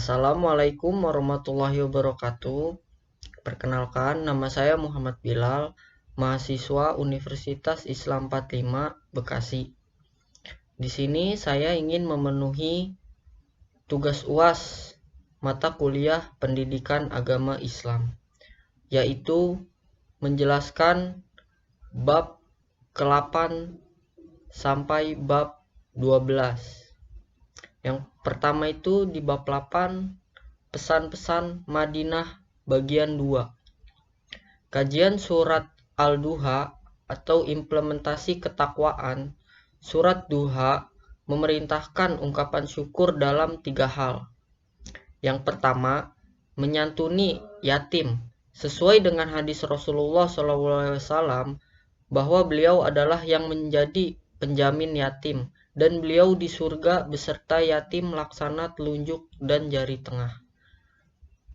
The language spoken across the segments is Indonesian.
Assalamualaikum warahmatullahi wabarakatuh. Perkenalkan, nama saya Muhammad Bilal, mahasiswa Universitas Islam 45 Bekasi. Di sini saya ingin memenuhi tugas UAS mata kuliah Pendidikan Agama Islam, yaitu menjelaskan bab ke-8 sampai bab 12. Yang pertama itu di bab 8, pesan-pesan Madinah bagian 2. Kajian surat Al-Duha atau implementasi ketakwaan. Surat Duha memerintahkan ungkapan syukur dalam 3 hal. Yang pertama, menyantuni yatim sesuai dengan hadis Rasulullah SAW bahwa beliau adalah yang menjadi penjamin yatim dan beliau di surga beserta yatim laksana telunjuk dan jari tengah.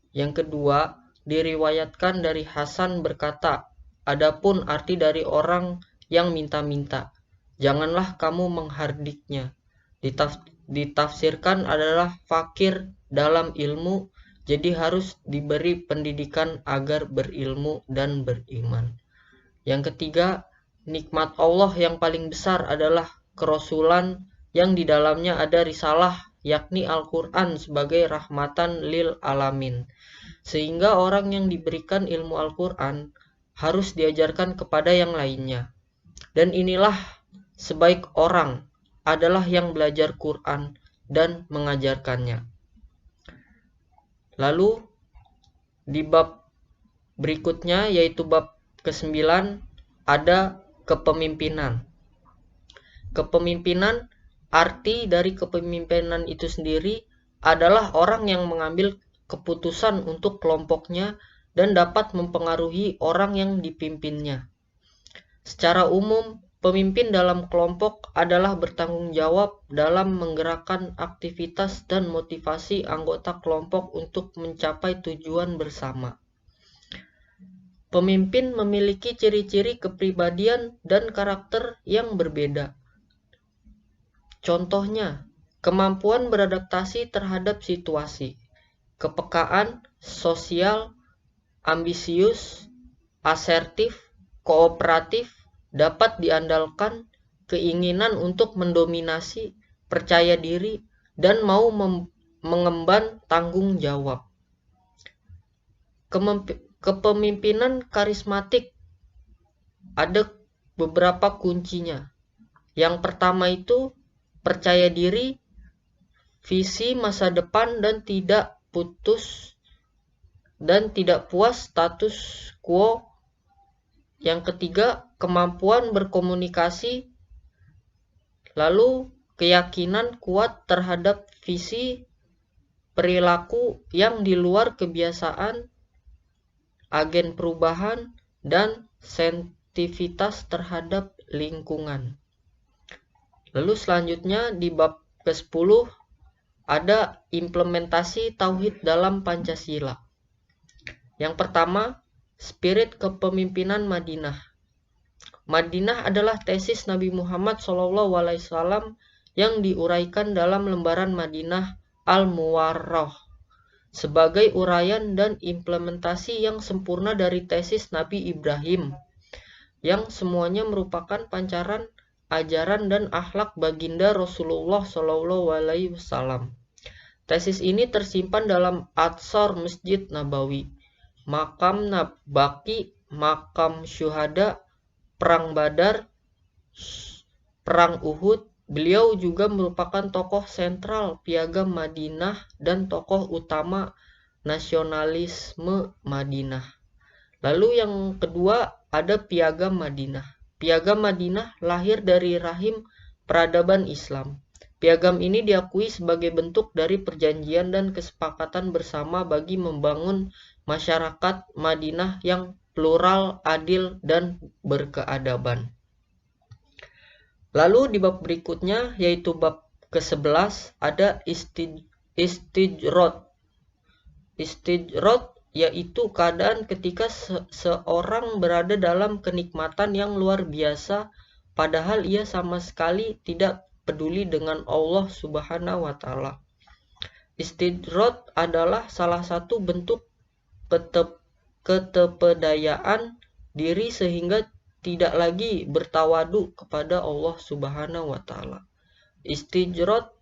Yang kedua, diriwayatkan dari Hasan berkata, adapun arti dari orang yang minta-minta, janganlah kamu menghardiknya. Ditafsirkan adalah fakir dalam ilmu, jadi harus diberi pendidikan agar berilmu dan beriman. Yang ketiga, nikmat Allah yang paling besar adalah kerasulan yang di dalamnya ada risalah, yakni Al-Quran sebagai rahmatan lil alamin. Sehingga orang yang diberikan ilmu Al-Quran harus diajarkan kepada yang lainnya. Dan inilah sebaik orang adalah yang belajar Quran dan mengajarkannya. Lalu di bab berikutnya yaitu bab ke-9 ada kepemimpinan. Kepemimpinan, arti dari kepemimpinan itu sendiri adalah orang yang mengambil keputusan untuk kelompoknya dan dapat mempengaruhi orang yang dipimpinnya. Secara umum, pemimpin dalam kelompok adalah bertanggung jawab dalam menggerakkan aktivitas dan motivasi anggota kelompok untuk mencapai tujuan bersama. Pemimpin memiliki ciri-ciri kepribadian dan karakter yang berbeda. Contohnya, kemampuan beradaptasi terhadap situasi, kepekaan sosial, ambisius, asertif, kooperatif, dapat diandalkan, keinginan untuk mendominasi, percaya diri, dan mau mengemban tanggung jawab. Kepemimpinan karismatik ada beberapa kuncinya. Yang pertama itu percaya diri, visi masa depan dan tidak puas status quo. Yang ketiga, kemampuan berkomunikasi. Lalu keyakinan kuat terhadap visi, perilaku yang di luar kebiasaan, agen perubahan, dan sensitivitas terhadap lingkungan. Lalu selanjutnya di bab ke-10 ada implementasi tauhid dalam Pancasila. Yang pertama, spirit kepemimpinan Madinah. Madinah adalah tesis Nabi Muhammad SAW yang diuraikan dalam lembaran Madinah Al-Muwarrah sebagai uraian dan implementasi yang sempurna dari tesis Nabi Ibrahim, yang semuanya merupakan pancaran ajaran dan akhlak baginda Rasulullah SAW. Tesis ini tersimpan dalam Atsar Masjid Nabawi, Makam Baqi, Makam Syuhada, Perang Badar, Perang Uhud. Beliau juga merupakan tokoh sentral Piagam Madinah dan tokoh utama nasionalisme Madinah. Lalu yang kedua ada Piagam Madinah. Piagam Madinah lahir dari rahim peradaban Islam. Piagam ini diakui sebagai bentuk dari perjanjian dan kesepakatan bersama bagi membangun masyarakat Madinah yang plural, adil, dan berkeadaban. Lalu di bab berikutnya yaitu bab ke-11 ada istijrod. Istijrod yaitu keadaan ketika seorang berada dalam kenikmatan yang luar biasa padahal ia sama sekali tidak peduli dengan Allah Subhanahu wa Ta'ala. Istidrot adalah salah satu bentuk ketepedayaan diri sehingga tidak lagi bertawadu kepada Allah Subhanahu wa taala. Istidrot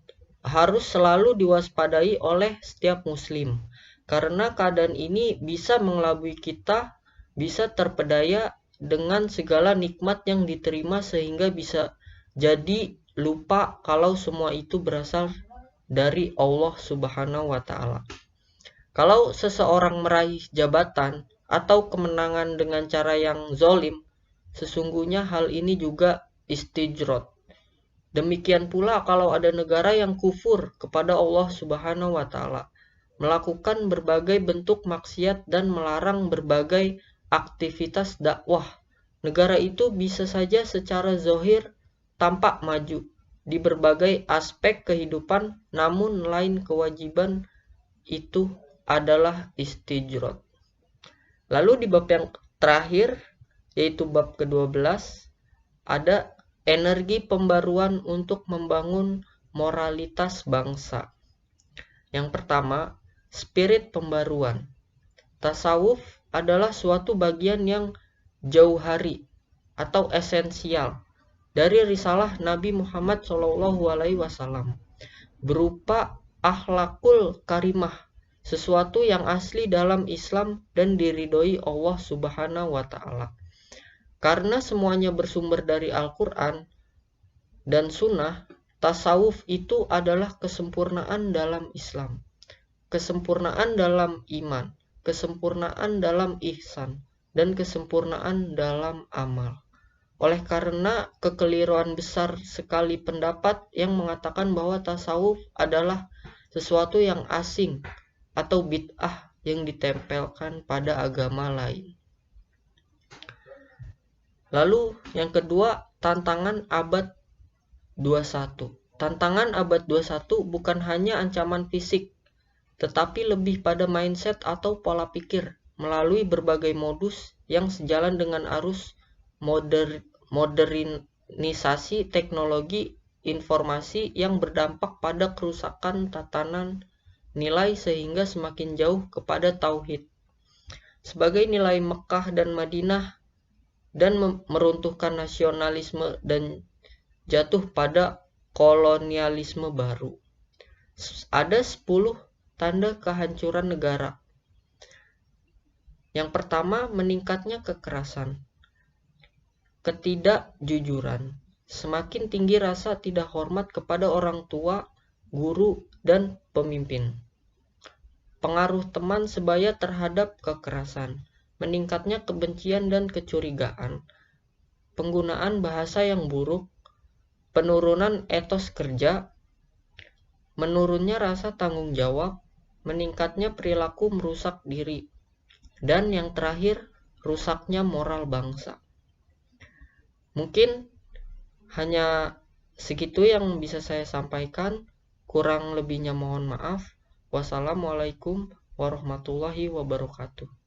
harus selalu diwaspadai oleh setiap muslim, karena keadaan ini bisa mengelabui kita, bisa terpedaya dengan segala nikmat yang diterima sehingga bisa jadi lupa kalau semua itu berasal dari Allah Subhanahu wa taala. Kalau seseorang meraih jabatan atau kemenangan dengan cara yang zolim, sesungguhnya hal ini juga istijrot. Demikian pula kalau ada negara yang kufur kepada Allah Subhanahu wa taala, melakukan berbagai bentuk maksiat dan melarang berbagai aktivitas dakwah, negara itu bisa saja secara zahir tampak maju di berbagai aspek kehidupan, namun lain kewajiban itu adalah istijrot. Lalu di bab yang terakhir, yaitu bab ke-12, ada energi pembaruan untuk membangun moralitas bangsa. Yang pertama, spirit pembaruan. Tasawuf adalah suatu bagian yang jauhari atau esensial dari risalah Nabi Muhammad SAW, berupa akhlakul karimah, sesuatu yang asli dalam Islam dan diridhoi Allah Subhanahu wa taala. Karena semuanya bersumber dari Al-Quran dan Sunnah, tasawuf itu adalah kesempurnaan dalam Islam, kesempurnaan dalam iman, kesempurnaan dalam ihsan, dan kesempurnaan dalam amal. Oleh karena kekeliruan besar sekali pendapat yang mengatakan bahwa tasawuf adalah sesuatu yang asing atau bid'ah yang ditempelkan pada agama lain. Lalu yang kedua, tantangan abad 21. Tantangan abad 21 bukan hanya ancaman fisik, tetapi lebih pada mindset atau pola pikir melalui berbagai modus yang sejalan dengan arus modernisasi teknologi informasi yang berdampak pada kerusakan tatanan nilai sehingga semakin jauh kepada tauhid sebagai nilai Mekah dan Madinah, dan meruntuhkan nasionalisme dan jatuh pada kolonialisme baru. Ada 10 tanda kehancuran negara. Yang pertama, meningkatnya kekerasan, ketidakjujuran, semakin tinggi rasa tidak hormat kepada orang tua, guru, dan pemimpin. Pengaruh teman sebaya terhadap kekerasan, meningkatnya kebencian dan kecurigaan, penggunaan bahasa yang buruk, penurunan etos kerja, menurunnya rasa tanggung jawab, meningkatnya perilaku merusak diri, dan yang terakhir, rusaknya moral bangsa. Mungkin hanya segitu yang bisa saya sampaikan, kurang lebihnya mohon maaf. Wassalamualaikum warahmatullahi wabarakatuh.